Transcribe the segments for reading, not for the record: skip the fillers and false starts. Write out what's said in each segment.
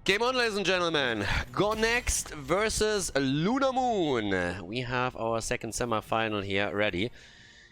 Game on, ladies and gentlemen. Go Next versus Lunar Moon. We have our second semi-final here ready.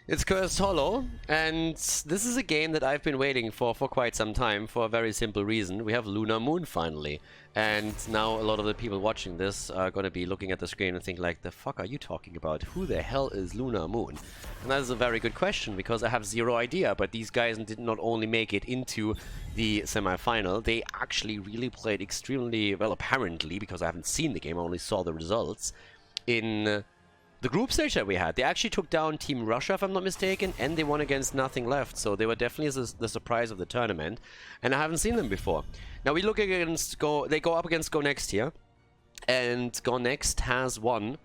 It's Cursed Hollow, and this is a game that I've been waiting for quite some time for a very simple reason. We have Lunar Moon finally, and now a lot of the people watching this are going to be looking at the screen and think like, the fuck are you talking about? Who the hell is Lunar Moon? And that is a very good question, because I have zero idea, but these guys did not only make it into the semi-final, they actually really played extremely well, apparently, because I haven't seen the game, I only saw the results, in the group stage that we had. They actually took down Team Russia, if I'm not mistaken, and they won against nothing left. So they were definitely the surprise of the tournament, and I haven't seen them before. Now we look against they go up against Go Next here, and Go Next has won.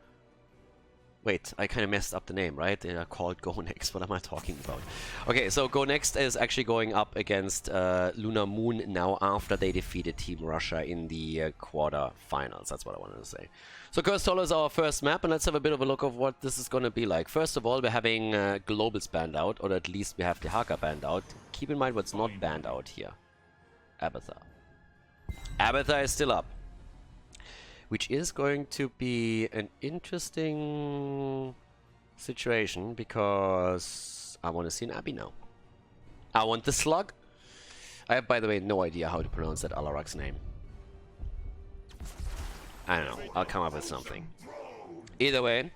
Wait, I kind of messed up the name, right? They are called Go Next. What am I talking about? Okay, so Go Next is actually going up against Lunar Moon now after they defeated Team Russia in the quarter-finals. That's what I wanted to say. So Cursed Hollow is our first map, and let's have a bit of a look of what this is going to be like. First of all, we're having Globals banned out, or at least we have the Haka banned out. Keep in mind what's not banned out here. Abathar. Abathar is still up, which is going to be an interesting situation, because I want to see an Abby now. I want the Slug. I have, by the way, no idea how to pronounce that Alarak's name. I don't know. I'll come up with something. Either way,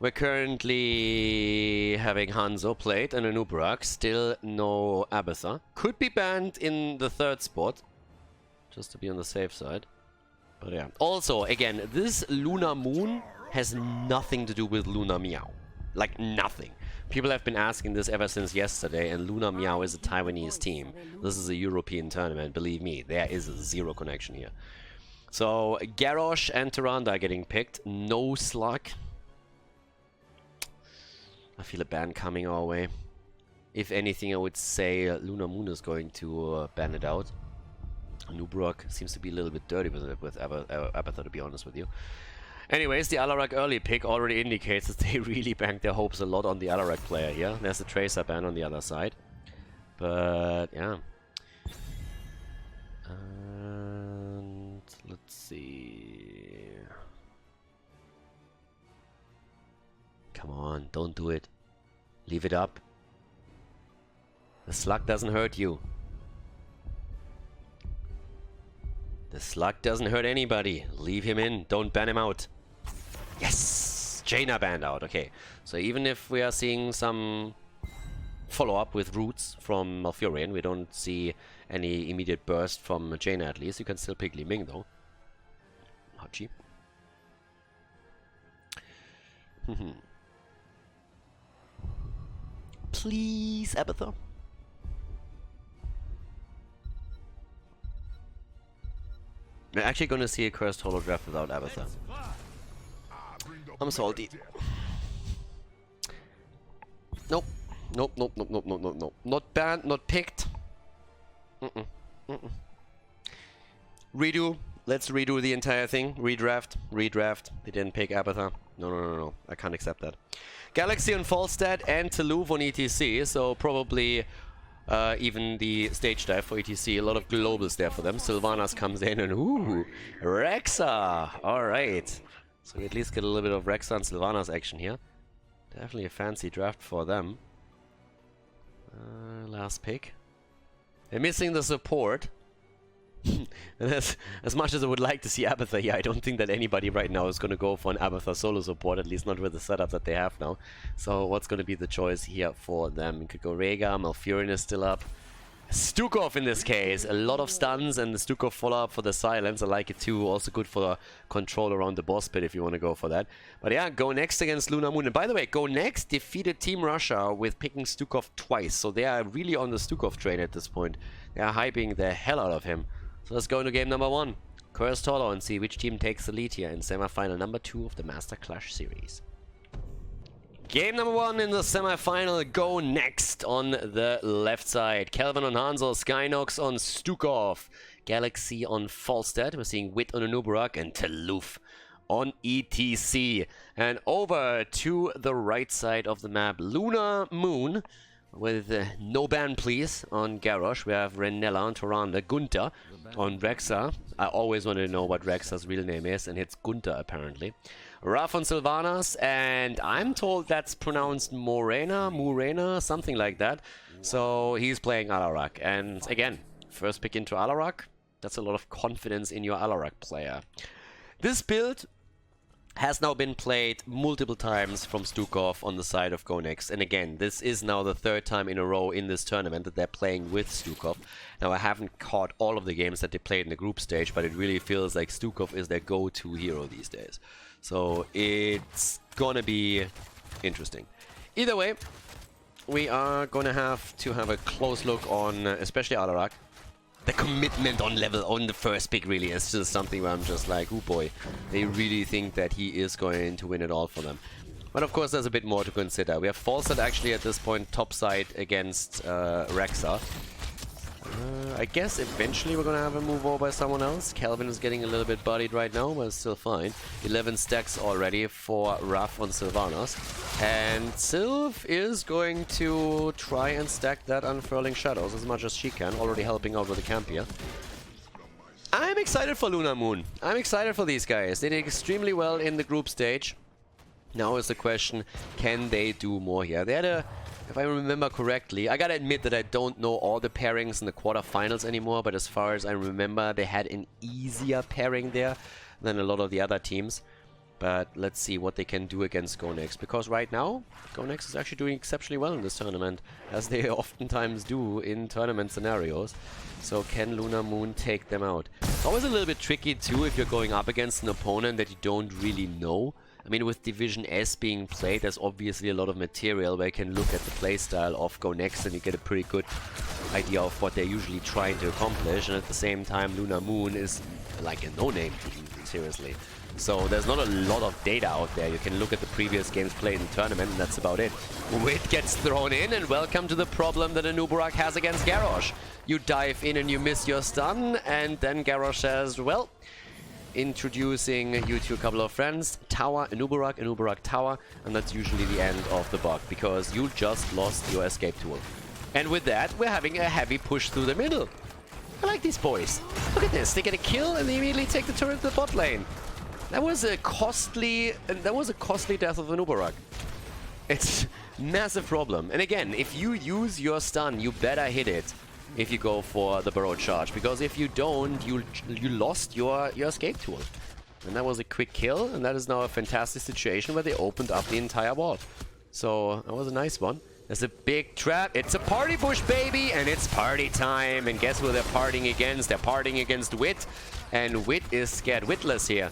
we're currently having Hanzo played and Anubarak. Still no Abathar. Could be banned in the third spot, just to be on the safe side. But yeah. Also, again, this Lunar Moon has nothing to do with Lunar Meow. Like, nothing. People have been asking this ever since yesterday, and Lunar Meow is a Taiwanese team. This is a European tournament, believe me. There is a zero connection here. So, Garrosh and Tyrande are getting picked. No Slug. I feel a ban coming our way. If anything, I would say Lunar Moon is going to ban it out. Anubarak seems to be a little bit dirty with Abathar, to be honest with you. Anyways, the Alarak early pick already indicates that they really banked their hopes a lot on the Alarak player here. There's a Tracer ban on the other side. But, yeah. And let's see. Come on, don't do it. Leave it up. The Slug doesn't hurt you. The Slug doesn't hurt anybody. Leave him in. Don't ban him out. Yes! Jaina banned out. Okay. So even if we are seeing some follow-up with roots from Malfurion, we don't see any immediate burst from Jaina at least. You can still pick Li Ming though. Hachi. Please, Abathar. We're actually going to see a Cursed Hollow draft without Abathar. I'm salty. Nope. Nope, nope, nope, nope, nope, nope, nope. Not banned, not picked. Redo. Let's redo the entire thing. Redraft. Redraft. They didn't pick Abathar. No, no, no, no. I can't accept that. Galaxy on Falstad and Toulouse on ETC, so probably even the stage dive for ETC, a lot of globals there for them. Sylvanas comes in and ooh, Rexa! Alright. So we at least get a little bit of Rexa and Sylvanas action here. Definitely a fancy draft for them. Last pick. They're missing the support. And as much as I would like to see Abathar here, I don't think that anybody right now is going to go for an Abathar solo support, at least not with the setup that they have now. So what's going to be the choice here for them? You could go Rega, Malfurion is still up. Stukov in this case, a lot of stuns and the Stukov follow-up for the silence, I like it too, also good for control around the boss pit if you want to go for that. But yeah, Go Next against Lunar Moon, and by the way, Go Next defeated Team Russia with picking Stukov twice, so they are really on the Stukov train at this point. They are hyping the hell out of him. So let's go into game number 1, Cursed Hollow, and see which team takes the lead here in semi-final number 2 of the Master Clash series. Game number 1 in the semi-final, Go Next on the left side. Kelvin on Hanzo, Skynox on Stukov, Galaxy on Falstad. We're seeing Wit on Anubarak and Toulouse on ETC. And over to the right side of the map, Lunar Moon with no ban please on Garrosh. We have Renella on Tyrande, Gunther on Rexa. I always wanted to know what Rexa's real name is, and it's Gunther apparently. Raf on Sylvanas, and I'm told that's pronounced Morena, something like that. So he's playing Alarak, and again, first pick into Alarak. That's a lot of confidence in your Alarak player. This build has now been played multiple times from Stukov on the side of GoNext. And again, this is now the third time in a row in this tournament that they're playing with Stukov. Now, I haven't caught all of the games that they played in the group stage, but it really feels like Stukov is their go-to hero these days. So it's gonna be interesting. Either way, we are gonna have to have a close look on especially Alarak. The commitment on the first pick really is just something where I'm just like, oh boy, they really think that he is going to win it all for them. But of course there's a bit more to consider. We have Falstad actually at this point topside against Rexa. I guess eventually we're gonna have a move over by someone else. Kelvin is getting a little bit buddied right now, but it's still fine. 11 stacks already for Raf on Sylvanas. And Sylv is going to try and stack that Unfurling Shadows as much as she can, already helping out with the camp here. I'm excited for Lunar Moon. I'm excited for these guys. They did extremely well in the group stage. Now is the question, can they do more here? They had a... If I remember correctly, I gotta admit that I don't know all the pairings in the quarterfinals anymore, but as far as I remember, they had an easier pairing there than a lot of the other teams. But let's see what they can do against GoNext, because right now, GoNext is actually doing exceptionally well in this tournament, as they oftentimes do in tournament scenarios. So can Lunar Moon take them out? It's always a little bit tricky too if you're going up against an opponent that you don't really know. I mean, with Division S being played, there's obviously a lot of material where you can look at the playstyle of GoNext and you get a pretty good idea of what they're usually trying to accomplish. And at the same time, Lunar Moon is like a no-name team, seriously. So there's not a lot of data out there. You can look at the previous games played in the tournament and that's about it. Wit gets thrown in, and welcome to the problem that Anubarak has against Garrosh. You dive in and you miss your stun, and then Garrosh says, well, introducing you to a couple of friends, Tower, Anubarak Tower, and that's usually the end of the bug, because you just lost your escape tool. And with that, we're having a heavy push through the middle. I like these boys. Look at this, they get a kill and they immediately take the turret to the bot lane. That was a costly death of Anubarak. It's a massive problem. And again, if you use your stun, you better hit it if you go for the burrow charge, because if you don't, you lost your escape tool. And that was a quick kill, and that is now a fantastic situation where they opened up the entire wall. So that was a nice one. There's a big trap. It's a party push, baby, and it's party time. And guess who they're partying against? They're partying against Wit, and Wit is scared witless here.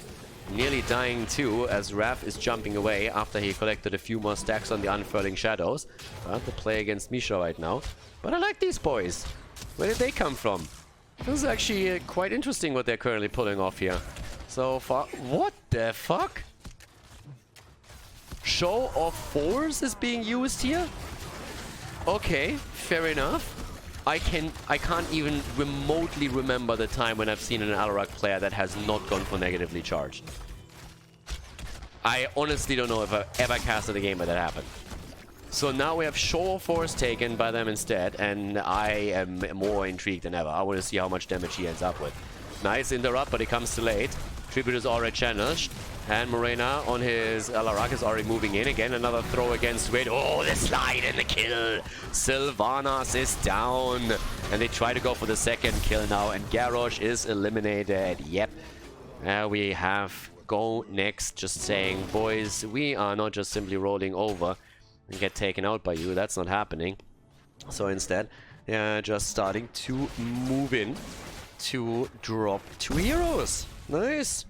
Nearly dying too, as Raf is jumping away after he collected a few more stacks on the Unfurling Shadows. But the play against Misha right now. But I like these boys. Where did they come from? This is actually quite interesting what they're currently pulling off here. So far... What the fuck? Show of Force is being used here? Okay, fair enough. I can't even remotely remember the time when I've seen an Alarak player that has not gone for negatively charged. I honestly don't know if I've ever casted a game where that happened. So now we have Show of Force taken by them instead, and I am more intrigued than ever. I want to see how much damage he ends up with. Nice interrupt, but it comes too late. Tribute is already challenged. And Morena on his Alarak is already moving in. Again, another throw against Wade. Oh, the slide and the kill. Sylvanas is down. And they try to go for the second kill now. And Garrosh is eliminated. Yep. We have GoNext just saying, boys, we are not just simply rolling over and get taken out by you. That's not happening. So instead, they're just starting to move in to drop 2 heroes. Nice.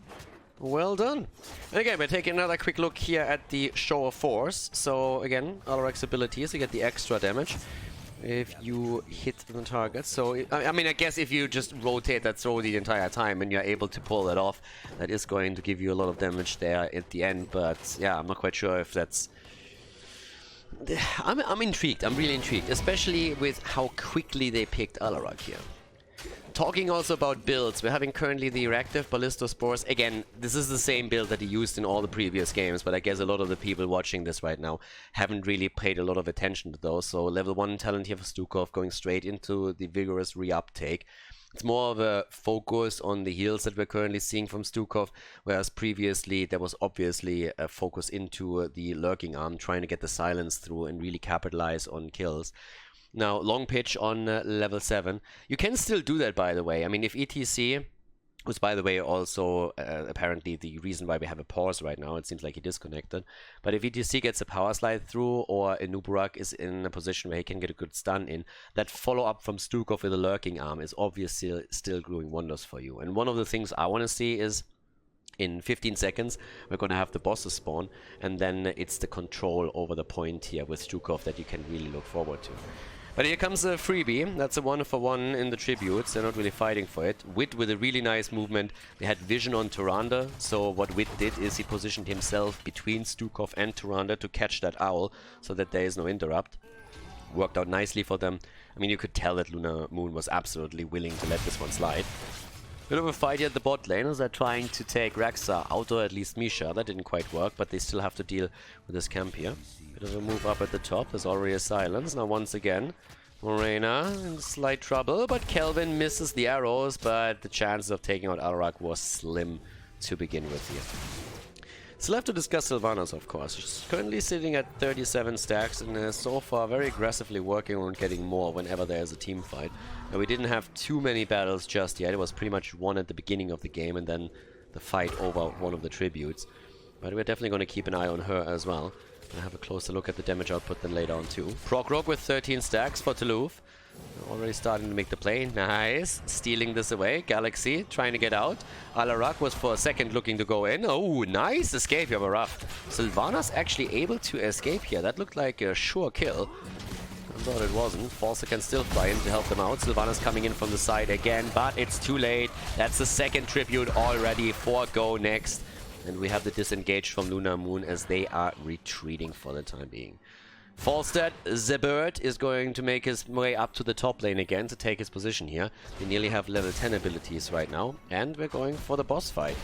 Well done. And again, we're taking another quick look here at the Show of Force. So again, Alarak's ability is to get the extra damage if you hit the target. So, I mean, I guess if you just rotate that throw the entire time and you're able to pull that off, that is going to give you a lot of damage there at the end. But yeah, I'm not quite sure if that's... I'm intrigued. I'm really intrigued, especially with how quickly they picked Alarak here. talking also about builds, we're having currently the reactive Ballistospores. Again, this is the same build that he used in all the previous games, but I guess a lot of the people watching this right now haven't really paid a lot of attention to those. So level 1 talent here for Stukov, going straight into the vigorous reuptake. It's more of a focus on the heals that we're currently seeing from Stukov, whereas previously there was obviously a focus into the lurking arm, trying to get the silence through and really capitalize on kills. Now, long pitch on level 7. You can still do that, by the way. I mean, if ETC, who's, by the way, also apparently the reason why we have a pause right now, it seems like he disconnected. But if ETC gets a power slide through, or Inuburak is in a position where he can get a good stun in, that follow-up from Stukov with a lurking arm is obviously still doing wonders for you. And one of the things I want to see is, in 15 seconds, we're going to have the bosses spawn, and then it's the control over the point here with Stukov that you can really look forward to. But here comes a freebie. That's a 1-for-1 in the tributes. They're not really fighting for it. Wit with a really nice movement. They had vision on Tyrande, so what Wit did is he positioned himself between Stukov and Tyrande to catch that owl, so that there is no interrupt. Worked out nicely for them. I mean, you could tell that Lunamoon was absolutely willing to let this one slide. Bit of a fight here at the bot lane as they're trying to take Rexa out, or at least Misha. That didn't quite work, but they still have to deal with this camp here. Bit of a move up at the top. There's already a silence. Now once again, Morena in slight trouble, but Kelvin misses the arrows, but the chances of taking out Alarak was slim to begin with here. Still have to discuss Sylvanas, of course. She's currently sitting at 37 stacks and is so far very aggressively working on getting more whenever there's a team fight. Now, we didn't have too many battles just yet. It was pretty much one at the beginning of the game and then the fight over one of the tributes. But we're definitely going to keep an eye on her as well. I'll have a closer look at the damage output then later on too. Proc with 13 stacks for Toulouse. Already starting to make the play. Nice. Stealing this away. Galaxy trying to get out. Alarak was for a second looking to go in. Oh, nice escape here, Rough. Sylvanas actually able to escape here. That looked like a sure kill. I thought it wasn't. Falser can still fly in to help them out. Sylvanas coming in from the side again, but it's too late. That's the second tribute already for Go Next. And we have the disengage from Lunamoon as they are retreating for the time being. Falstad, the bird, is going to make his way up to the top lane again to take his position here. They nearly have level 10 abilities right now, and we're going for the boss fight.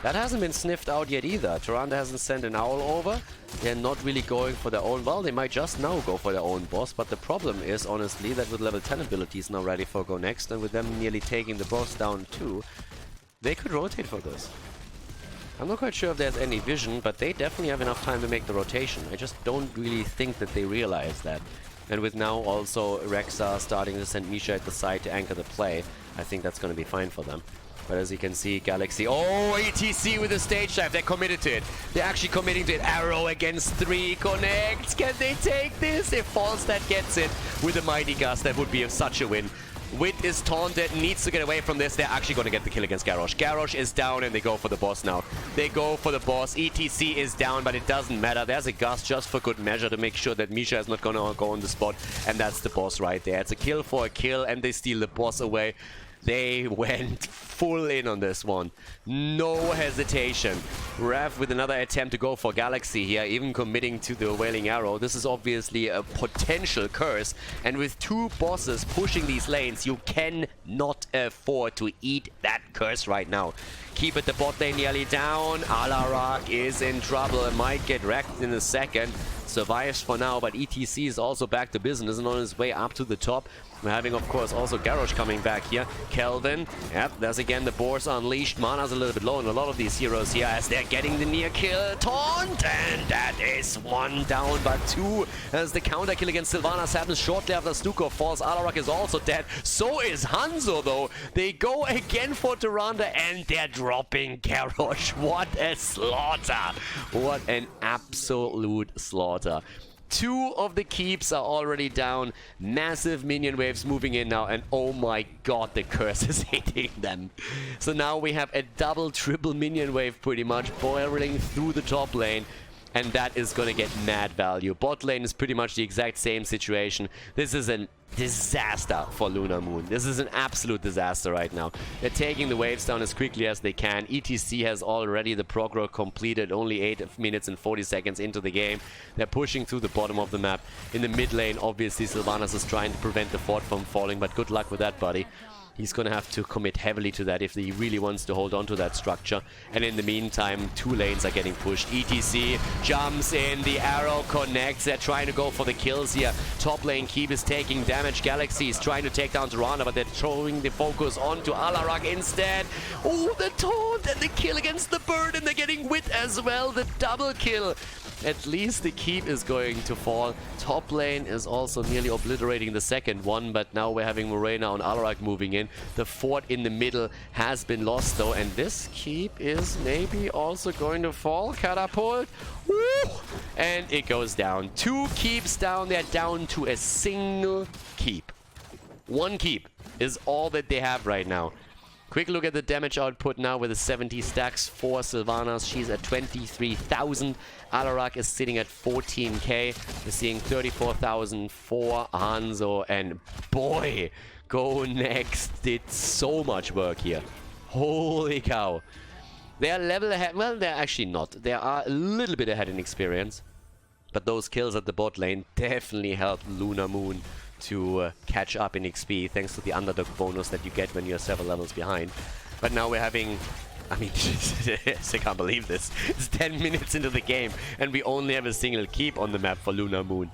That hasn't been sniffed out yet either. Tyrande hasn't sent an owl over. They're not really going for their own... Well, they might just now go for their own boss, but the problem is, honestly, that with level 10 abilities now ready for Go Next, and with them nearly taking the boss down too, they could rotate for this. I'm not quite sure if there's any vision, but they definitely have enough time to make the rotation. I just don't really think that they realize that. And with now also Rexa starting to send Misha at the side to anchor the play, I think that's going to be fine for them. But as you can see, Galaxy... Oh, ETC with the stage dive. They're committed to it. They're actually committing to it. Arrow against 3 connects. Can they take this? If Falstad gets it with a Mighty Gust, that would be such a win. Wit is taunted, needs to get away from this. They're actually going to get the kill against Garrosh. Garrosh is down and they go for the boss now. They go for the boss. ETC is down, but it doesn't matter. There's a Gust just for good measure to make sure that Misha is not going to go on the spot. And that's the boss right there. It's a kill for a kill and they steal the boss away. They went full in on this one. No hesitation. Rev with another attempt to go for Galaxy here, even committing to the Wailing Arrow. This is obviously a potential curse. And with 2 bosses pushing these lanes, you cannot afford to eat that curse right now. Keep it the bot lane nearly down. Alarak is in trouble and might get wrecked in a second. Survives for now, but ETC is also back to business and on his way up to the top. We're having, of course, also Garrosh coming back here. Kelvin, yep, there's again the Boars Unleashed. Mana's a little bit low in a lot of these heroes here as they're getting the near kill taunt. And that is 1 down, but 2 as the counter kill against Sylvanas happens shortly after Stukov falls. Alarak is also dead. So is Hanzo, though. They go again for Tyrande and they're dropping Garrosh. What a slaughter. What an absolute slaughter. 2 of the keeps are already down. Massive minion waves moving in now. And oh my god, the curse is hitting them. So now we have a double, triple minion wave pretty much boiling through the top lane. And that is going to get mad value. Bot lane is pretty much the exact same situation. This is a disaster for Lunamoon. This is an absolute disaster right now. They're taking the waves down as quickly as they can. ETC has already the progress completed, only 8 minutes and 40 seconds into the game. They're pushing through the bottom of the map. In the mid lane, obviously, Sylvanas is trying to prevent the fort from falling, but good luck with that, buddy. He's going to have to commit heavily to that if he really wants to hold on to that structure. And in the meantime, 2 lanes are getting pushed. ETC jumps in, the arrow connects. They're trying to go for the kills here. Top lane Keep is taking damage. Galaxy is trying to take down Tirana, but they're throwing the focus onto Alarak instead. Oh, the taunt and the kill against the bird, and they're getting Wit as well. The double kill. At least the Keep is going to fall. Top lane is also nearly obliterating the second one, but now we're having Morena and Alarak moving in. The fort in the middle has been lost though, and this Keep is maybe also going to fall. Catapult. Woo! And it goes down. 2 Keeps down. They're down to a single Keep. 1 Keep is all that they have right now. Quick look at the damage output now with the 70 stacks for Sylvanas. She's at 23,000. Alarak is sitting at 14k. We're seeing 34,000 for Hanzo. And boy, Go Next did so much work here. Holy cow. They are level ahead. Well, they're actually not. They are a little bit ahead in experience. But those kills at the bot lane definitely helped Lunar Moon to catch up in XP, thanks to the underdog bonus that you get when you're several levels behind. But now we're having... I mean, I can't believe this. It's 10 minutes into the game, and we only have a single Keep on the map for Lunar Moon.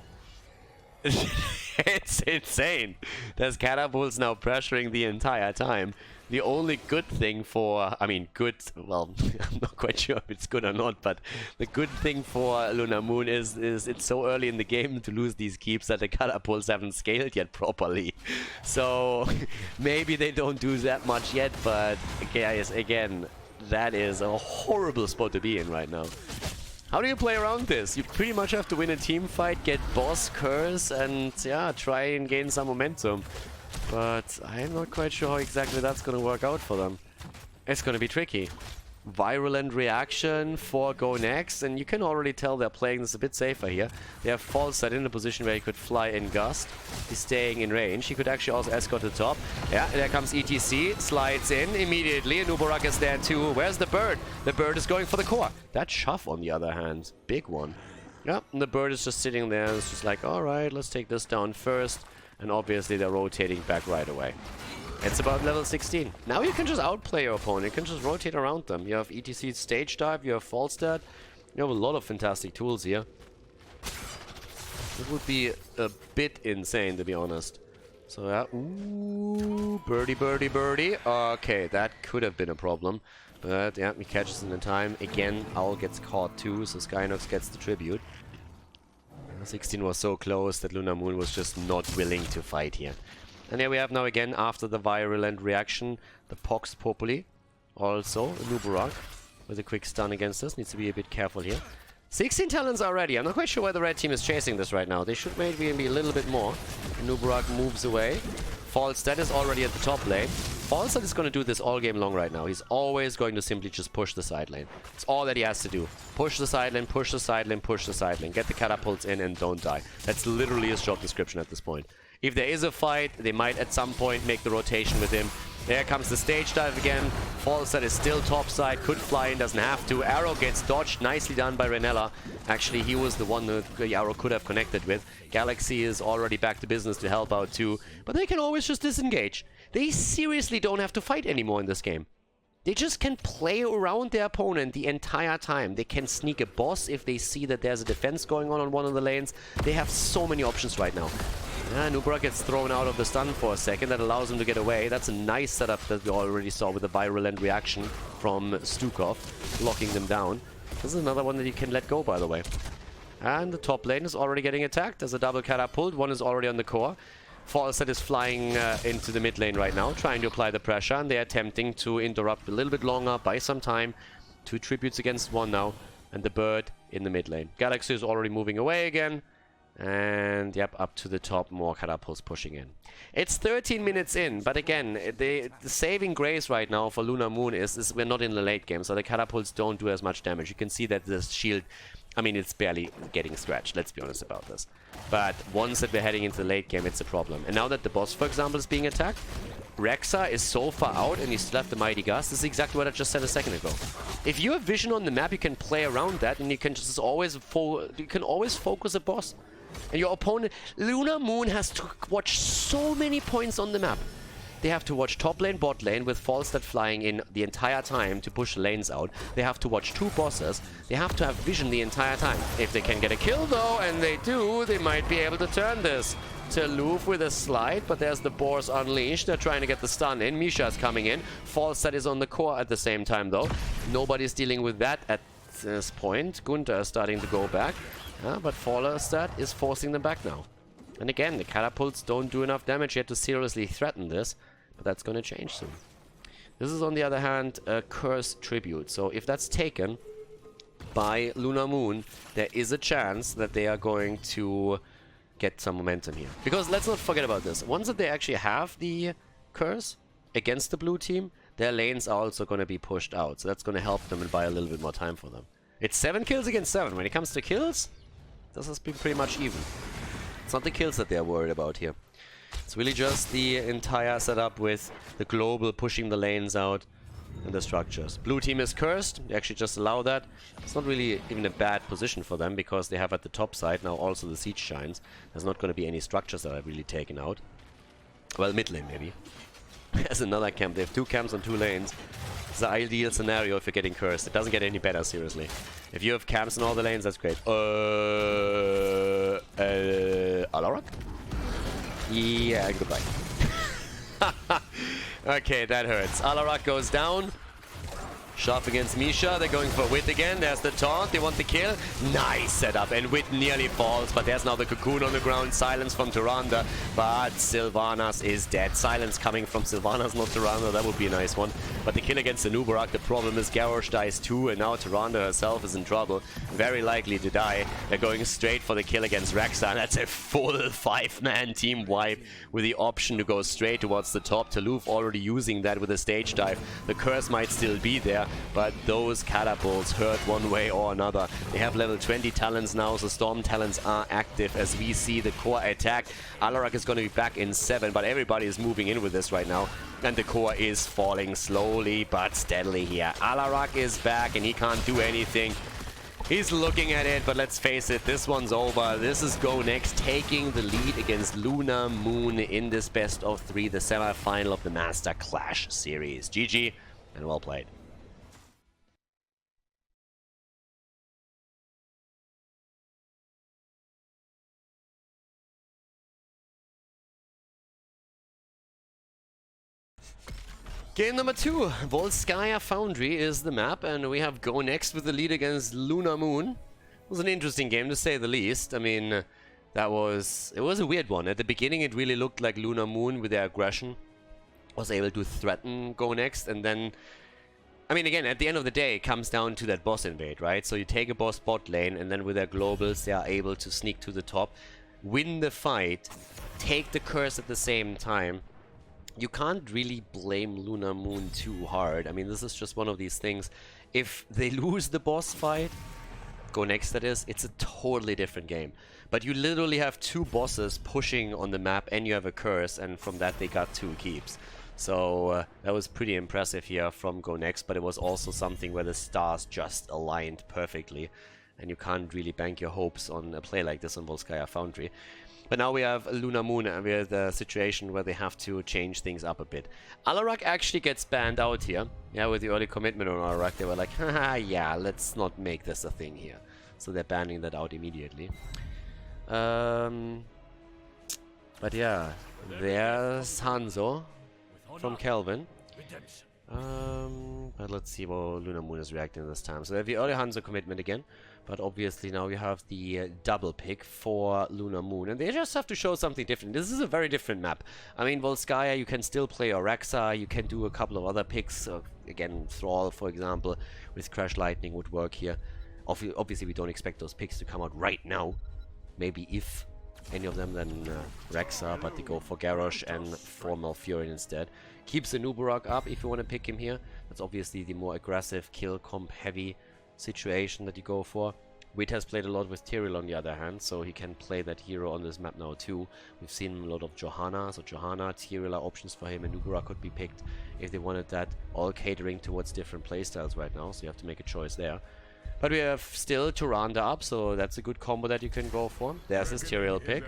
It's insane. There's catapults now pressuring the entire time. The only good thing for, I mean, good, well, I'm not quite sure if it's good or not, but the good thing for Lunar Moon is it's so early in the game to lose these keeps that the catapults haven't scaled yet properly. So maybe they don't do that much yet, but guys, again, that is a horrible spot to be in right now. How do you play around this? You pretty much have to win a team fight, get boss curse, and yeah, try and gain some momentum. But I'm not quite sure how exactly that's going to work out for them. It's going to be tricky. Virulent reaction for Go Next, and you can already tell they're playing this a bit safer here. They have Falstad in a position where he could fly in gust. He's staying in range. He could actually also escort to the top. Yeah, there comes ETC, slides in immediately. Nubarak is there too. Where's the bird? The bird is going for the core. That shove, on the other hand, big one. Yeah, and the bird is just sitting there. It's just like, alright, let's take this down first. And obviously they're rotating back right away. It's about level 16. Now you can just outplay your opponent. You can just rotate around them. You have ETC stage dive, you have Falstad. You have a lot of fantastic tools here. It would be a bit insane, to be honest. So yeah, ooh, birdie, birdie, birdie. Okay, that could have been a problem. But yeah, he catches in the time. Again, Owl gets caught too, so Skynox gets the tribute. 16 was so close that Lunar Moon was just not willing to fight here. And here we have now again, after the virulent reaction, the Pox Populi. Also, Nubarak with a quick stun against us. Needs to be a bit careful here. 16 talents already. I'm not quite sure why the red team is chasing this right now. They should maybe be a little bit more. Nubarak moves away. Falstad is already at the top lane. Falstad is going to do this all game long right now. He's always going to simply just push the side lane. It's all that he has to do. Push the side lane, push the side lane, push the side lane. Get the catapults in and don't die. That's literally his job description at this point. If there is a fight, they might at some point make the rotation with him. There comes the stage dive again. Falstad is still topside, could fly in, doesn't have to. Arrow gets dodged, nicely done by Renella. Actually, he was the one that the arrow could have connected with. Galaxy is already back to business to help out too. But they can always just disengage. They seriously don't have to fight anymore in this game. They just can play around their opponent the entire time. They can sneak a boss if they see that there's a defense going on one of the lanes. They have so many options right now. Yeah, Nubarak gets thrown out of the stun for a second. That allows him to get away. That's a nice setup that we already saw with the virulent reaction from Stukov, locking them down. This is another one that you can let go, by the way. And the top lane is already getting attacked. There's a double catapult. One is already on the core. Falstad is flying into the mid lane right now, trying to apply the pressure, and they're attempting to interrupt a little bit longer, buy some time. 2 tributes against 1 now, and the bird in the mid lane. Galaxy is already moving away again, and yep, up to the top, more catapults pushing in. It's 13 minutes in, but again, the saving grace right now for Lunar Moon is we're not in the late game, so the catapults don't do as much damage. You can see that the shield, I mean, it's barely getting scratched, let's be honest about this. But once that we're heading into the late game, it's a problem. And now that the boss, for example, is being attacked, Rexa is so far out and you still have the Mighty Gust. This is exactly what I just said a second ago. If you have vision on the map, you can play around that and you can just always focus a boss. And your opponent, Lunar Moon has to watch so many points on the map. they have to watch top lane, bot lane with Falstad flying in the entire time to push lanes out. They have to watch 2 bosses. They have to have vision the entire time. If they can get a kill though, and they do, they might be able to turn this. Louvre with a slide, but there's the Boars unleashed. They're trying to get the stun in. Misha's coming in. Falstad is on the core at the same time though. Nobody's dealing with that at this point. Gunther is starting to go back, but Falstad is forcing them back now. And again, the catapults don't do enough damage yet to seriously threaten this, but that's going to change soon. This is on the other hand a curse tribute, so if that's taken by Lunar Moon, there is a chance that they are going to get some momentum here. Because let's not forget about this. Once that they actually have the curse against the blue team, their lanes are also going to be pushed out. So that's going to help them and buy a little bit more time for them. It's 7 kills against 7. When it comes to kills, this has been pretty much even. It's not the kills that they're worried about here. It's really just the entire setup with the global pushing the lanes out and the structures. Blue team is cursed. They actually just allow that. It's not really even a bad position for them because they have at the top side now also the siege giants. There's not going to be any structures that are really taken out. Well, mid lane maybe. There's another camp. They have 2 camps on 2 lanes. It's the ideal scenario if you're getting cursed. It doesn't get any better, seriously. If you have camps in all the lanes, that's great. Alarak? Yeah, goodbye. Okay, that hurts. Alarak goes down. Sharp against Misha. They're going for Wit again. There's the taunt. They want the kill. Nice setup. And Wit nearly falls. But there's now the cocoon on the ground. Silence from Tyrande. But Sylvanas is dead. Silence coming from Sylvanas, not Tyrande. That would be a nice one. But the kill against the Nubarak. The problem is Garrosh dies too. And now Tyrande herself is in trouble. Very likely to die. They're going straight for the kill against Rexa. And that's a full 5-man team wipe with the option to go straight towards the top. Toulouse already using that with a stage dive. The curse might still be there. But those catapults hurt one way or another. They have level 20 talents now, so Storm talents are active as we see the core attack. Alarak is going to be back in 7, but everybody is moving in with this right now. And the core is falling slowly but steadily here. Alarak is back and he can't do anything. He's looking at it, but let's face it, this one's over. This is Go Next taking the lead against Lunar Moon in this best of 3, the semi-final of the Master Clash series. GG and well played. Game number 2, Volskaya Foundry is the map, and we have Go Next with the lead against Lunar Moon. It was an interesting game, to say the least. I mean, it was a weird one. At the beginning, it really looked like Lunar Moon, with their aggression, was able to threaten Go Next, and then, I mean, again, at the end of the day, it comes down to that boss invade, right? So you take a boss bot lane, and then with their globals, they are able to sneak to the top, win the fight, take the curse at the same time. You can't really blame Lunar Moon too hard. I mean, this is just one of these things. If they lose the boss fight, Go Next that is, it's a totally different game. But you literally have 2 bosses pushing on the map and you have a curse, and from that they got 2 keeps. So that was pretty impressive here from Go Next, but it was also something where the stars just aligned perfectly. And you can't really bank your hopes on a play like this on Volskaya Foundry. But now we have Lunar Moon, and we have the situation where they have to change things up a bit. Alarak actually gets banned out here. Yeah, with the early commitment on Alarak, they were like, haha, yeah, let's not make this a thing here. So they're banning that out immediately. But yeah, there's Hanzo from Kelvin. But let's see how Lunar Moon is reacting this time. So they have the early Hanzo commitment again. But obviously now you have the double pick for Lunar Moon. And they just have to show something different. This is a very different map. I mean, Volskaya, you can still play Orexa. You can do a couple of other picks. Again, Thrall, for example, with Crash Lightning would work here. Obviously, we don't expect those picks to come out right now. Maybe if any of them, then Rexa. But they go for Garrosh and for Malfurion instead. Keeps the Nubarak up if you want to pick him here. That's obviously the more aggressive, kill comp heavy situation that you go for. Wit has played a lot with Tyrael on the other hand, so he can play that hero on this map now too. We've seen a lot of Johanna, so Johanna, Tyrael are options for him, and Nubarak could be picked if they wanted that, all catering towards different playstyles right now, so you have to make a choice there. But we have still Tyrande up, so that's a good combo that you can go for. There's his Tyrael pick.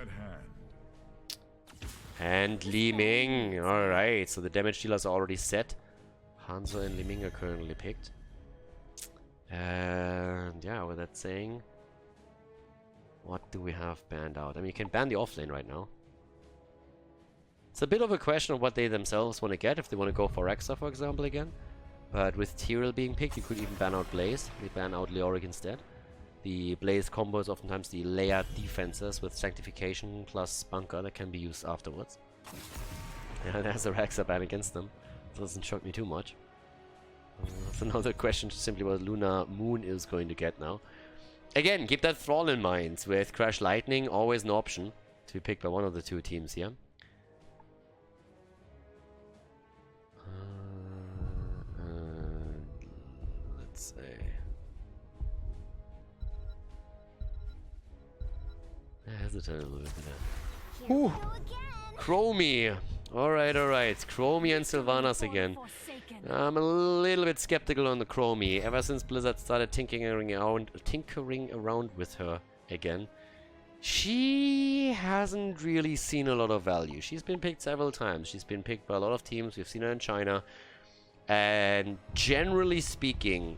And Li Ming. Alright, so the damage dealers are already set. Hanzo and Li Ming are currently picked. And yeah, with that saying, what do we have banned out? I mean, you can ban the offlane right now. It's a bit of a question of what they themselves want to get, if they want to go for Rexa, for example, again. But with Tyrael being picked, you could even ban out Blaze. We ban out Leoric instead. The Blaze combo is oftentimes the layered defenses with Sanctification plus Bunker that can be used afterwards. Yeah, there's a Rexa ban against them. Doesn't shock me too much. So now the question is simply what Luna Moon is going to get now. Again, keep that Thrall in mind. With Crash Lightning, always an option to be picked by one of the two teams here. Let's say... I hesitate a little bit there. Whew! Chromie! Alright, alright. Chromie and Sylvanas again. I'm a little bit skeptical on the Chromie. Ever since Blizzard started tinkering around with her again, she hasn't really seen a lot of value. She's been picked several times. She's been picked by a lot of teams. We've seen her in China. And generally speaking,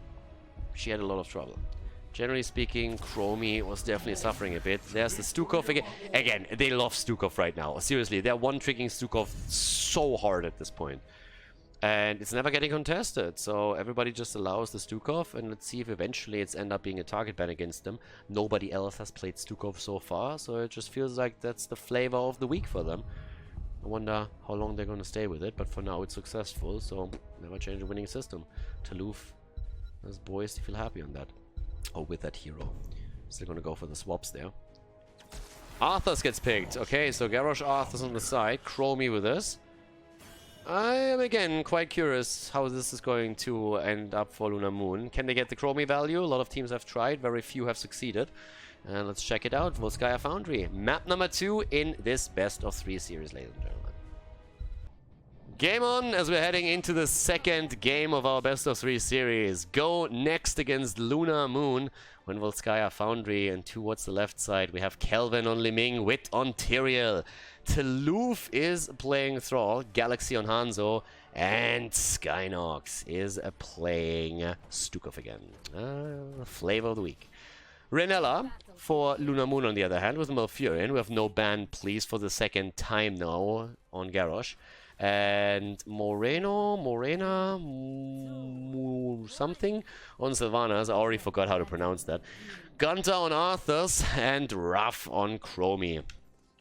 she had a lot of trouble. Generally speaking, Chromie was definitely suffering a bit. There's the Stukov again. Again, they love Stukov right now. Seriously, they're one-tricking Stukov so hard at this point. And it's never getting contested, so everybody just allows the Stukov, and let's see if eventually it's end up being a target ban against them. Nobody else has played Stukov so far, so it just feels like that's the flavor of the week for them. I wonder how long they're going to stay with it, but for now it's successful, so never change a winning system. Taluf, as boys, to feel happy on that. Oh, with that hero. Still going to go for the swaps there. Arthas gets picked. Okay, so Garrosh Arthas on the side, Chromie with this. I am again quite curious how this is going to end up for Luna Moon. Can they get the Chromie value? A lot of teams have tried, very few have succeeded. And let's check it out. Volskaya Foundry. Map number 2 in this best of 3 series, ladies and gentlemen. Game on as we're heading into the second game of our best of 3 series. Go next against Luna Moon when Volskaya Foundry, and towards the left side we have Kelvin on Li Ming, Wit on Tyrael. Taluf is playing Thrall, Galaxy on Hanzo, and Skynox is playing Stukov again. Flavor of the week. Renella for Luna Moon on the other hand with Malfurion. We have no ban, please, for the second time now on Garrosh. And Morena, something on Sylvanas. I already forgot how to pronounce that. Gunter on Arthas and Ruff on Chromie.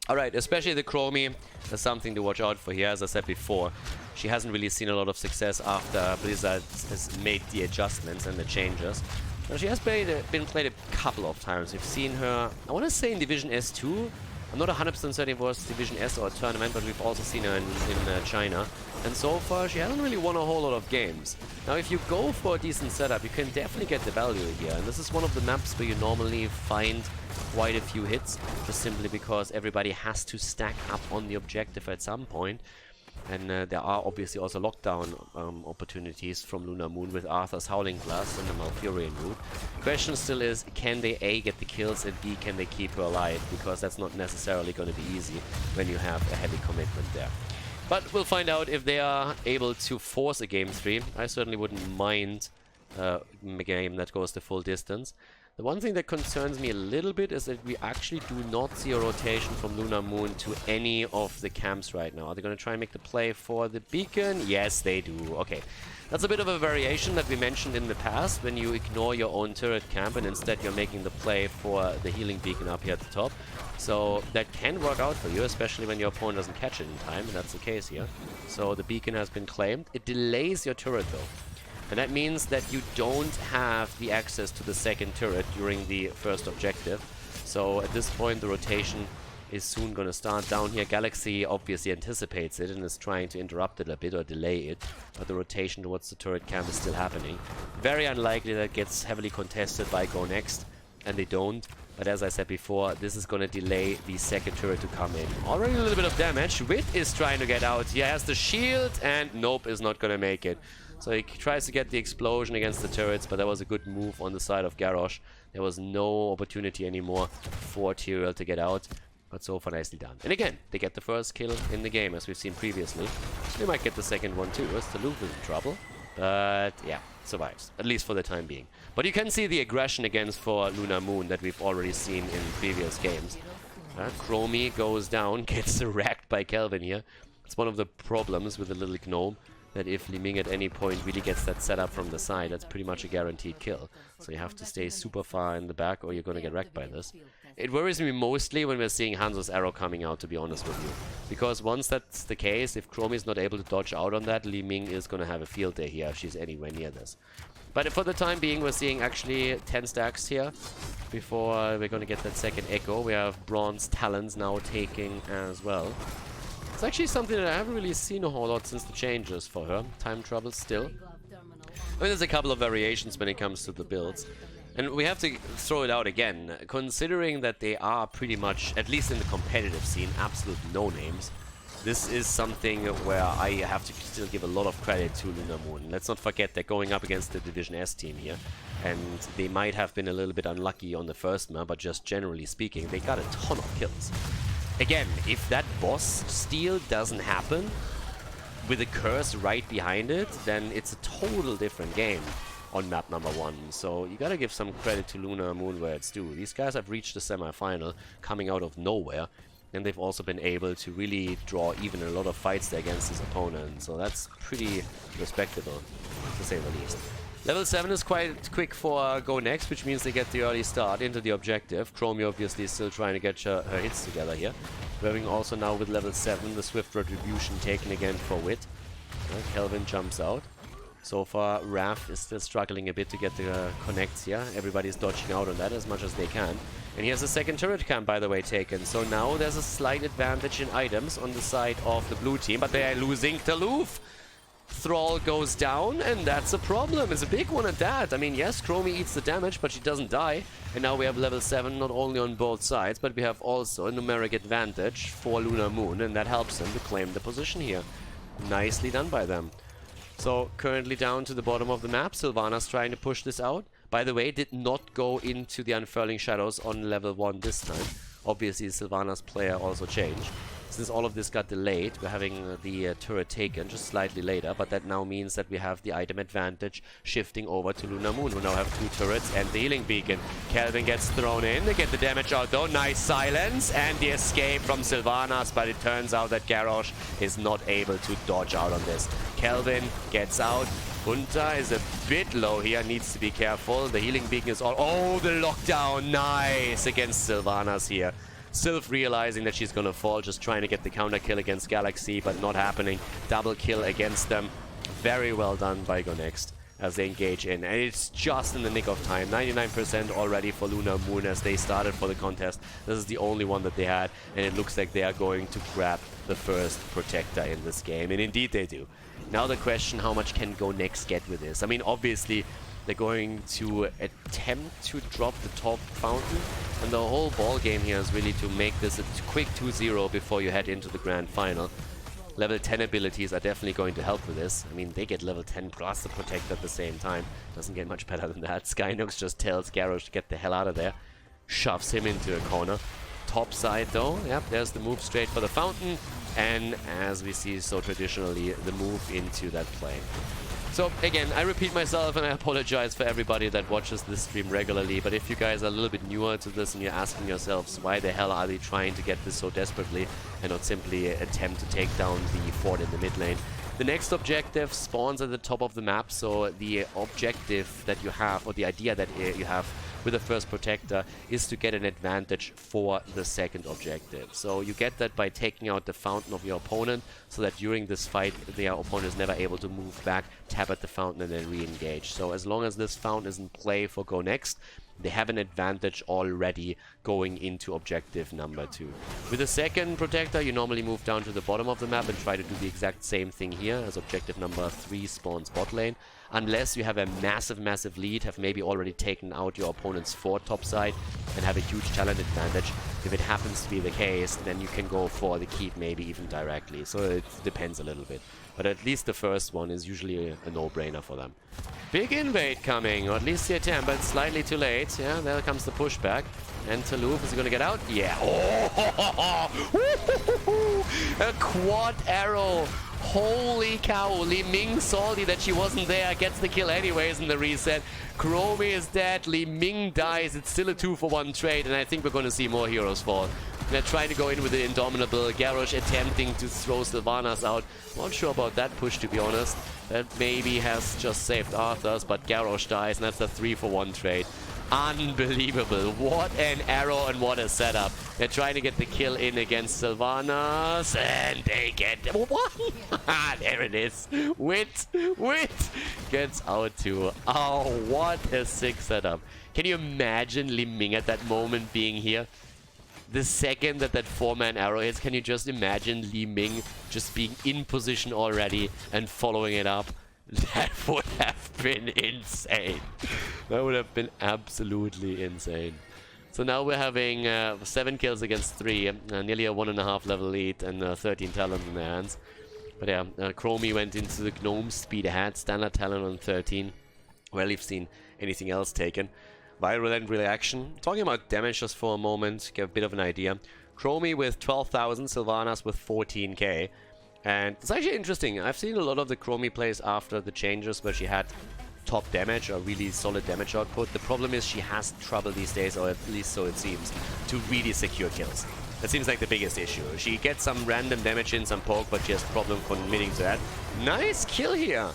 Alright, especially the Chromie is something to watch out for here. As I said before, she hasn't really seen a lot of success after Blizzard has made the adjustments and the changes. Now, she has been played a couple of times. We've seen her, I want to say in Division S2. I'm not 100% certain if it was Division S or a tournament, but we've also seen her in China. And so far, she hasn't really won a whole lot of games. Now, if you go for a decent setup, you can definitely get the value here. And this is one of the maps where you normally find quite a few hits, just simply because everybody has to stack up on the objective at some point. And there are obviously also lockdown opportunities from Luna Moon with Arthur's Howling Blast and the Malfurion route. Question still is, can they A, get the kills, and B, can they keep her alive? Because that's not necessarily going to be easy when you have a heavy commitment there. But we'll find out if they are able to force a Game 3. I certainly wouldn't mind a game that goes the full distance. The one thing that concerns me a little bit is that we actually do not see a rotation from Luna Moon to any of the camps right now. Are they going to try and make the play for the beacon? Yes, they do. Okay. That's a bit of a variation that we mentioned in the past, when you ignore your own turret camp and instead you're making the play for the healing beacon up here at the top. So that can work out for you, especially when your opponent doesn't catch it in time, and that's the case here. So the beacon has been claimed. It delays your turret though. And that means that you don't have the access to the second turret during the first objective. So at this point the rotation is soon going to start down here. Galaxy obviously anticipates it and is trying to interrupt it a bit or delay it. But the rotation towards the turret camp is still happening. Very unlikely that it gets heavily contested by Go Next. And they don't. But as I said before, this is going to delay the second turret to come in. Already a little bit of damage. Wit is trying to get out. He has the shield and nope, is not going to make it. So he tries to get the explosion against the turrets, but that was a good move on the side of Garrosh. There was no opportunity anymore for Tyrael to get out. But so far, nicely done. And again, they get the first kill in the game, as we've seen previously. They might get the second one too, as Taluf is in trouble. But yeah, survives, at least for the time being. But you can see the aggression against for Luna Moon that we've already seen in previous games. Chromie goes down, gets wrecked by Kelvin here. It's one of the problems with the little gnome, that if Li Ming at any point really gets that setup from the side, that's pretty much a guaranteed kill. So you have to stay super far in the back or you're going to get wrecked by this. It worries me mostly when we're seeing Hanzo's arrow coming out, to be honest with you. Because once that's the case, if Chromie is not able to dodge out on that, Li Ming is going to have a field day here if she's anywhere near this. But for the time being, we're seeing actually 10 stacks here before we're going to get that second echo. We have Bronze Talons now taking as well. It's actually something that I haven't really seen a whole lot since the changes for her. Time trouble still. I mean, there's a couple of variations when it comes to the builds. And we have to throw it out again, considering that they are pretty much, at least in the competitive scene, absolute no-names. This is something where I have to still give a lot of credit to Luna Moon. Let's not forget they're going up against the Division S team here. And they might have been a little bit unlucky on the first map, but just generally speaking, they got a ton of kills. Again, if that boss steal doesn't happen, with a curse right behind it, then it's a total different game on map number 1. So you gotta give some credit to Luna Moon where it's due. These guys have reached the semi-final, coming out of nowhere, and they've also been able to really draw even a lot of fights there against his opponent. So that's pretty respectable, to say the least. Level 7 is quite quick for Go Next, which means they get the early start into the objective. Chromie obviously is still trying to get her hits together here. We're having also now with level 7 the Swift Retribution taken again for Wit. Kelvin jumps out. So far, Raph is still struggling a bit to get the connects here. Everybody's dodging out on that as much as they can. And he has a second turret camp, by the way, taken. So now there's a slight advantage in items on the side of the blue team, but they are losing Taluf. Thrall goes down, and that's a problem. It's a big one at that. I mean, yes, Chromie eats the damage, but she doesn't die. And now we have level 7 not only on both sides, but we have also a numeric advantage for Luna Moon, and that helps them to claim the position here. Nicely done by them. So, currently down to the bottom of the map. Sylvanas trying to push this out. By the way, did not go into the Unfurling Shadows on level 1 this time. Obviously, Sylvanas player also changed. Since all of this got delayed, we're having the turret taken just slightly later, but that now means that we have the item advantage shifting over to Luna Moon, who now have 2 turrets and the healing beacon. Kelvin gets thrown in, they get the damage out though, nice silence, and the escape from Sylvanas, but it turns out that Garrosh is not able to dodge out on this. Kelvin gets out, Hunter is a bit low here, needs to be careful, the healing beacon is all... Oh, the lockdown, nice against Sylvanas here. Sylph realizing that she's gonna fall, just trying to get the counter kill against Galaxy, but not happening. Double kill against them. Very well done by Go Next as they engage in. And it's just in the nick of time. 99% already for Luna Moon as they started for the contest. This is the only one that they had, and it looks like they are going to grab the first Protector in this game. And indeed they do. Now the question, how much can Go Next get with this? I mean, obviously, they're going to attempt to drop the top fountain. And the whole ball game here is really to make this a quick 2-0 before you head into the grand final. Level 10 abilities are definitely going to help with this. I mean, they get level 10 plus the Protect at the same time. Doesn't get much better than that. Skynox just tells Garrosh to get the hell out of there. Shoves him into a corner. Top side though, yep, there's the move straight for the fountain. And as we see so traditionally, the move into that plane. So again, I repeat myself and I apologize for everybody that watches this stream regularly, but if you guys are a little bit newer to this and you're asking yourselves why the hell are they trying to get this so desperately and not simply attempt to take down the fort in the mid lane, the next objective spawns at the top of the map, so the objective that you have, or the idea that you have with the first Protector, is to get an advantage for the second objective. So you get that by taking out the fountain of your opponent, so that during this fight their opponent is never able to move back, tap at the fountain and then re-engage. So as long as this fountain is in play for Go Next, they have an advantage already going into objective number 2. With the second Protector, you normally move down to the bottom of the map and try to do the exact same thing here as objective number 3 spawns bot lane. Unless you have a massive lead, have maybe already taken out your opponent's fort top side and have a huge talent advantage. If it happens to be the case, then you can go for the keep maybe even directly. So it depends a little bit. But at least the first one is usually a no-brainer for them. Big invade coming, or at least the attempt, but slightly too late. Yeah, there comes the pushback. And Taluf, is he gonna get out? Yeah. Oh! A quad arrow. Holy cow. Li Ming, salty that she wasn't there, gets the kill anyways in the reset. Chromie is dead. Li Ming dies. It's still a 2-for-1 trade, and I think we're gonna see more heroes fall. They're trying to go in with the Indomitable. Garrosh attempting to throw Sylvanas out. Not sure about that push, to be honest. That maybe has just saved Arthur's, but Garrosh dies, and that's a 3-for-1 trade. Unbelievable. What an arrow and what a setup. They're trying to get the kill in against Sylvanas, and they get one. There it is. Wit gets out too. Oh, what a sick setup. Can you imagine Li Ming at that moment being here? The second that 4-man arrow hits, can you just imagine Li Ming just being in position already and following it up? That would have been insane. That would have been absolutely insane. So now we're having 7 kills against 3, nearly a 1.5 level lead and 13 talent in their hands. But yeah, Chromie went into the Gnome speed ahead, standard talent on 13. Rarely seen anything else taken. Virulent reaction. Talking about damage just for a moment, to get a bit of an idea. Chromie with 12,000, Sylvanas with 14k. And it's actually interesting. I've seen a lot of the Chromie plays after the changes where she had top damage or really solid damage output. The problem is she has trouble these days, or at least so it seems, to really secure kills. That seems like the biggest issue. She gets some random damage in, some poke, but she has problem committing to that. Nice kill here.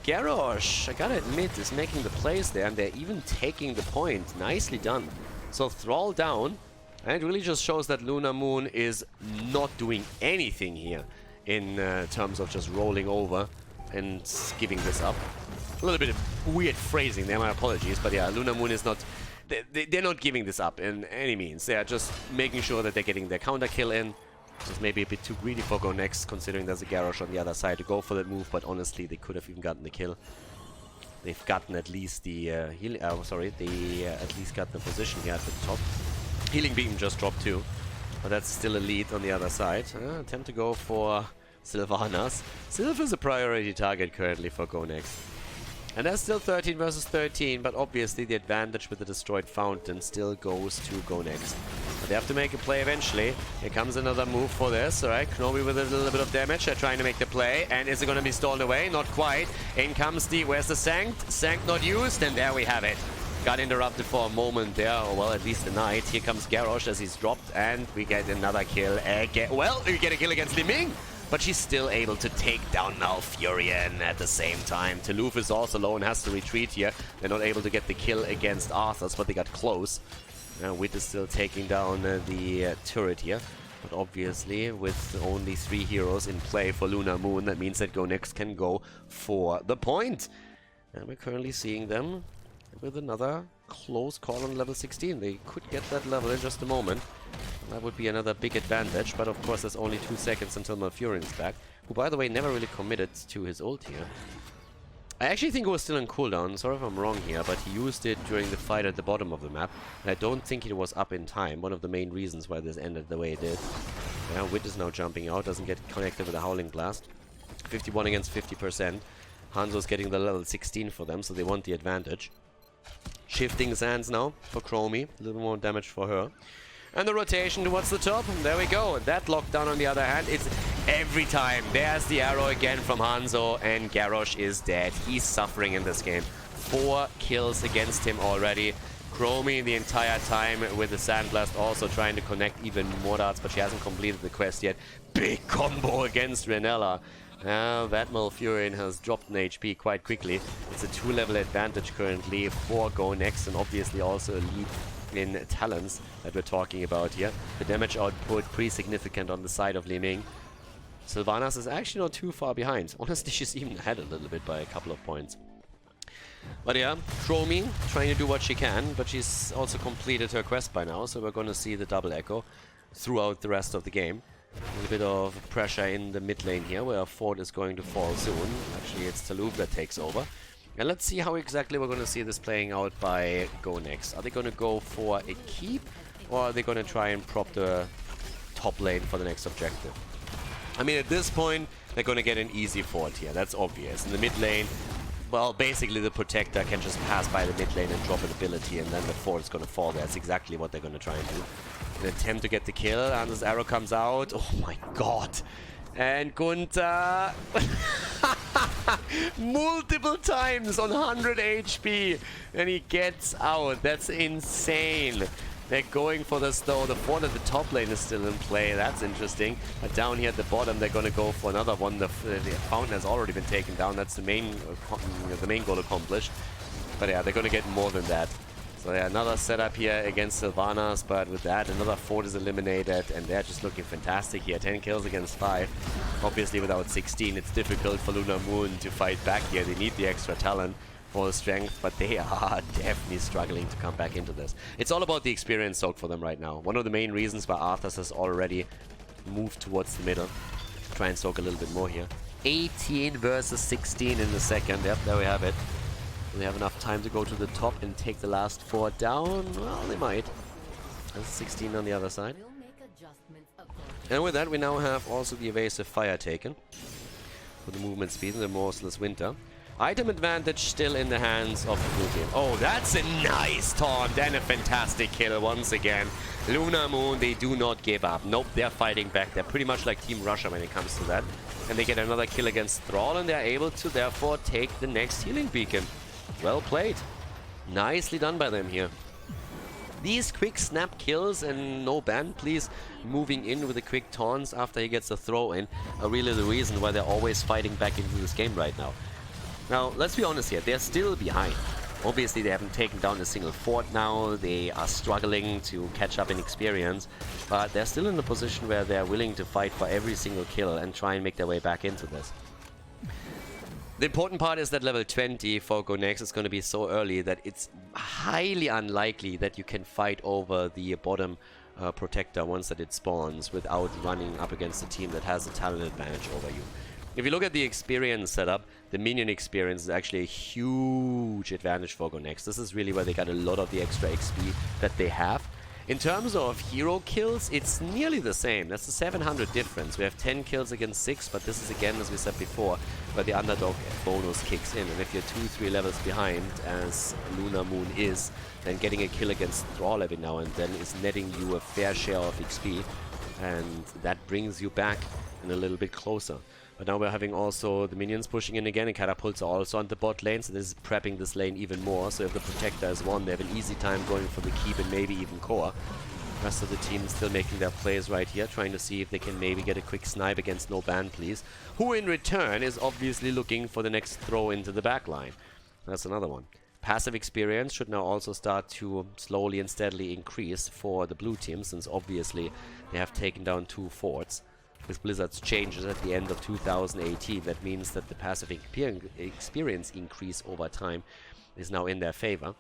Garrosh, I gotta admit, is making the plays there, and they're even taking the point. Nicely done. So Thrall down, and it really just shows that Luna Moon is not doing anything here in terms of just rolling over and giving this up. A little bit of weird phrasing there, my apologies, but yeah, Luna Moon is not... They're not giving this up in any means. They are just making sure that they're getting their counter kill in. Just maybe a bit too greedy for Go Next, considering there's a Garrosh on the other side to go for that move, but honestly, they could have even gotten the kill. They've gotten at least the at least got the position here at the top. Healing Beam just dropped too, but that's still a lead on the other side. Attempt to go for Sylvanas. Sylv is a priority target currently for Go Next. And that's still 13 versus 13, but obviously the advantage with the destroyed fountain still goes to Go Next. But they have to make a play eventually. Here comes another move for this. Alright, Knobi with a little bit of damage. They're trying to make the play. And is it going to be stolen away? Not quite. In comes the... Where's the Sanct? Sanct not used, and there we have it. Got interrupted for a moment there, or well, at least a night. Here comes Garrosh as he's dropped, and we get another kill again. Well, we get a kill against Li Ming, but she's still able to take down Malfurion at the same time. Taluf is also low and has to retreat here. They're not able to get the kill against Arthur's, but they got close. Wit is still taking down the turret here. But obviously, with only 3 heroes in play for Luna Moon, that means that Go Next can go for the point. And we're currently seeing them with another close call on level 16. They could get that level in just a moment. That would be another big advantage, but of course there's only 2 seconds until Malfurion is back, who by the way never really committed to his ult here. I actually think it was still on cooldown, sorry if I'm wrong here, but he used it during the fight at the bottom of the map, and I don't think it was up in time, one of the main reasons why this ended the way it did. Yeah, Wit is now jumping out, doesn't get connected with a Howling Blast. 51 against 50%. Hanzo's getting the level 16 for them, so they want the advantage. Shifting sands now for Chromie, a little more damage for her. And the rotation towards the top, and there we go. That lockdown on the other hand, it's every time. There's the arrow again from Hanzo, and Garrosh is dead. He's suffering in this game. 4 kills against him already. Chromie the entire time with the Sandblast also trying to connect even more darts, but she hasn't completed the quest yet. Big combo against Renella. Now that Malfurion has dropped an HP quite quickly. It's a 2-level advantage currently for Go Next, and obviously also a lead in talents that we're talking about here. The damage output pretty significant on the side of Li Ming. Sylvanas is actually not too far behind. Honestly, she's even ahead a little bit by a couple of points. But yeah, Chromie trying to do what she can, but she's also completed her quest by now, so we're going to see the double echo throughout the rest of the game. A little bit of pressure in the mid lane here, where Ford is going to fall soon. Actually, it's Taluf that takes over. And let's see how exactly we're going to see this playing out by Go Next. Are they going to go for a keep, or are they going to try and prop the top lane for the next objective? I mean, at this point, they're going to get an easy fort here. That's obvious. In the mid lane, well, basically the Protector can just pass by the mid lane and drop an ability, and then the fort is going to fall there. That's exactly what they're going to try and do. An attempt to get the kill, and this arrow comes out. Oh my god. And Gunther multiple times on 100 HP, and he gets out. That's insane. They're going for this though. The fort at the top lane is still in play. That's interesting. But down here at the bottom, they're going to go for another one. The fountain has already been taken down. That's the main goal accomplished. But yeah, they're going to get more than that. So yeah, another setup here against Sylvanas, but with that, another fort is eliminated, and they're just looking fantastic here. 10 kills against 5. Obviously, without 16, it's difficult for Lunar Moon to fight back here. They need the extra talent for the strength, but they are definitely struggling to come back into this. It's all about the experience soak for them right now. One of the main reasons why Arthas has already moved towards the middle. Try and soak a little bit more here. 18 versus 16 in the second. Yep, there we have it. Do they have enough time to go to the top and take the last fort down? Well, they might. There's 16 on the other side. And with that, we now have also the evasive fire taken for the movement speed and the Merciless Winter. Item advantage still in the hands of the blue team. Oh, that's a nice taunt and a fantastic kill once again. Lunar Moon, they do not give up. Nope, they're fighting back. They're pretty much like Team Russia when it comes to that. And they get another kill against Thrall, and they're able to therefore take the next healing beacon. Well played. Nicely done by them here. These quick snap kills and no ban, please, moving in with the quick taunts after he gets a throw in are really the reason why they're always fighting back into this game right now. Now, let's be honest here, they're still behind. Obviously, they haven't taken down a single fort now. They are struggling to catch up in experience, but they're still in a position where they're willing to fight for every single kill and try and make their way back into this. The important part is that level 20 for Go Next is going to be so early that it's highly unlikely that you can fight over the bottom Protector once that it spawns without running up against a team that has a talent advantage over you. If you look at the experience setup, the minion experience is actually a huge advantage for Go Next. This is really where they got a lot of the extra XP that they have. In terms of hero kills, it's nearly the same. That's a 700 difference. We have 10 kills against 6, but this is again, as we said before, where the underdog bonus kicks in. And if you're 2-3 levels behind, as Lunar Moon is, then getting a kill against Thrall every now and then is netting you a fair share of XP. And that brings you back and a little bit closer. But now we're having also the minions pushing in again, and catapults are also on the bot lane, so this is prepping this lane even more. So if the Protector is won, they have an easy time going for the keep and maybe even core. The rest of the team is still making their plays right here, trying to see if they can maybe get a quick snipe against No Ban, please. Who in return is obviously looking for the next throw into the back line. That's another one. Passive experience should now also start to slowly and steadily increase for the blue team, since obviously they have taken down 2 forts. With Blizzard's changes at the end of 2018, that means that the passive experience increase over time is now in their favor.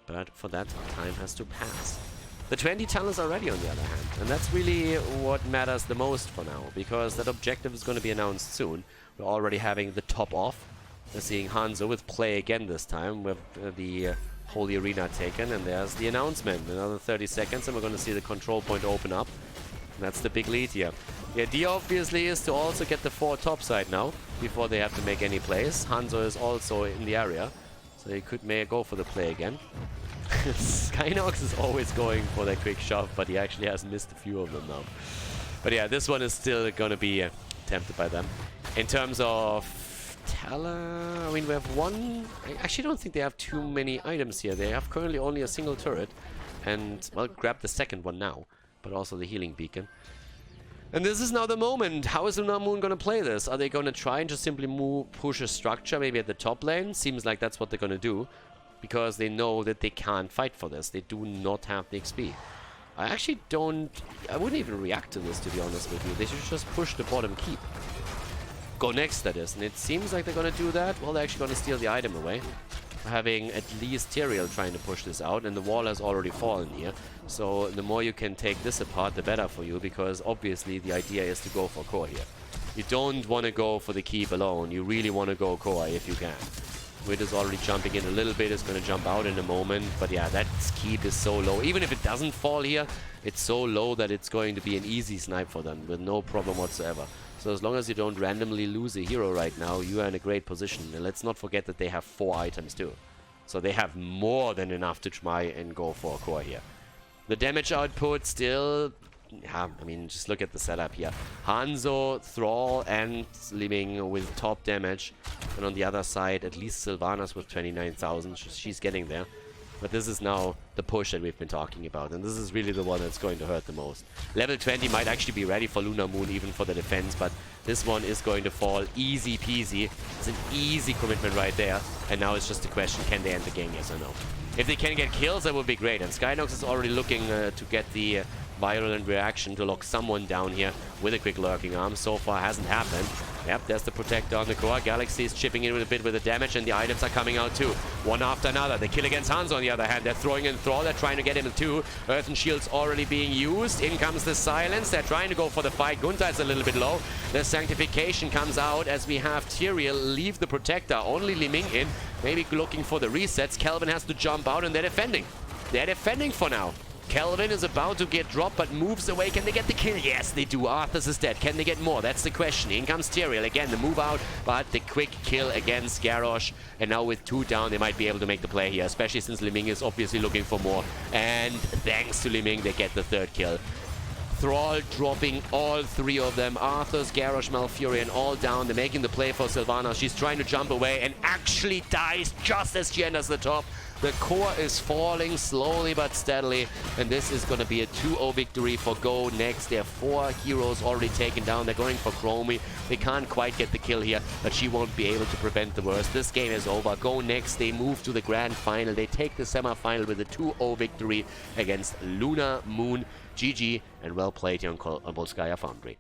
But for that, time has to pass. The 20 talents are ready on the other hand, and that's really what matters the most for now, because that objective is going to be announced soon. We're already having the top off. We're seeing Hanzo with play again this time, with the Holy Arena taken, and there's the announcement. Another 30 seconds, and we're going to see the control point open up. And that's the big lead here. The idea obviously is to also get the 4 topside now, before they have to make any plays. Hanzo is also in the area, so he could go for the play again. Skynox is always going for that quick shove, but he actually has missed a few of them now. But yeah, this one is still going to be attempted by them. In terms of Tala, I mean, we have one... I actually don't think they have too many items here. They have currently only a single turret, and, well, grab the second one now, but also the healing beacon. And this is now the moment. How is Lunar Moon going to play this? Are they going to try and just simply push a structure maybe at the top lane? Seems like that's what they're going to do, because they know that they can't fight for this. They do not have the XP. I actually don't... I wouldn't even react to this, to be honest with you. They should just push the bottom keep. Go next, that is. And it seems like they're going to do that. Well, they're actually going to steal the item away. Having at least Tyrael trying to push this out, and the wall has already fallen here. So the more you can take this apart, the better for you, because obviously the idea is to go for core here. You don't want to go for the keep alone. You really want to go core if you can. Wid is already jumping in a little bit, is going to jump out in a moment, but yeah, that keep is so low. Even if it doesn't fall here, it's so low that it's going to be an easy snipe for them with no problem whatsoever. So as long as you don't randomly lose a hero right now, you are in a great position. And let's not forget that they have 4 items too. So they have more than enough to try and go for a core here. The damage output still... Yeah, I mean, just look at the setup here. Hanzo, Thrall, and Liming with top damage. And on the other side, at least Sylvanas with 29,000. She's getting there. But this is now the push that we've been talking about. And this is really the one that's going to hurt the most. Level 20 might actually be ready for Lunar Moon, even for the defense. But this one is going to fall easy peasy. It's an easy commitment right there. And now it's just a question, can they end the game, yes or no? If they can get kills, that would be great. And Skynox is already looking to get the violent reaction to lock someone down here with a quick lurking arm. So far hasn't happened. Yep, there's the protector on the core. Galaxy is chipping in with a bit with the damage, and the items are coming out too. One after another. The kill against Hanzo on the other hand. They're throwing in Thrall. They're trying to get him too. Earthen Shield's already being used. In comes the silence. They're trying to go for the fight. Gunta is a little bit low. The Sanctification comes out as we have Tyrael leave the protector. Only Liming in. Maybe looking for the resets. Kelvin has to jump out, and they're defending. They're defending for now. Kelvin is about to get dropped, but moves away. Can they get the kill? Yes, they do. Arthas is dead. Can they get more? That's the question. In comes Tyrael. Again, the move out, but the quick kill against Garrosh. And now with 2 down, they might be able to make the play here, especially since Liming is obviously looking for more. And thanks to Liming, they get the 3rd kill. Thrall dropping all 3 of them. Arthas, Garrosh, Malfurion all down. They're making the play for Sylvanas. She's trying to jump away and actually dies just as she enters the top. The core is falling slowly but steadily, and this is going to be a 2-0 victory for Go next. There are 4 heroes already taken down. They're going for Chromie. They can't quite get the kill here, but she won't be able to prevent the worst. This game is over. Go next. They move to the grand final. They take the semi-final with a 2-0 victory against Lunar Moon. GG, and well played here on Bolskaya Foundry.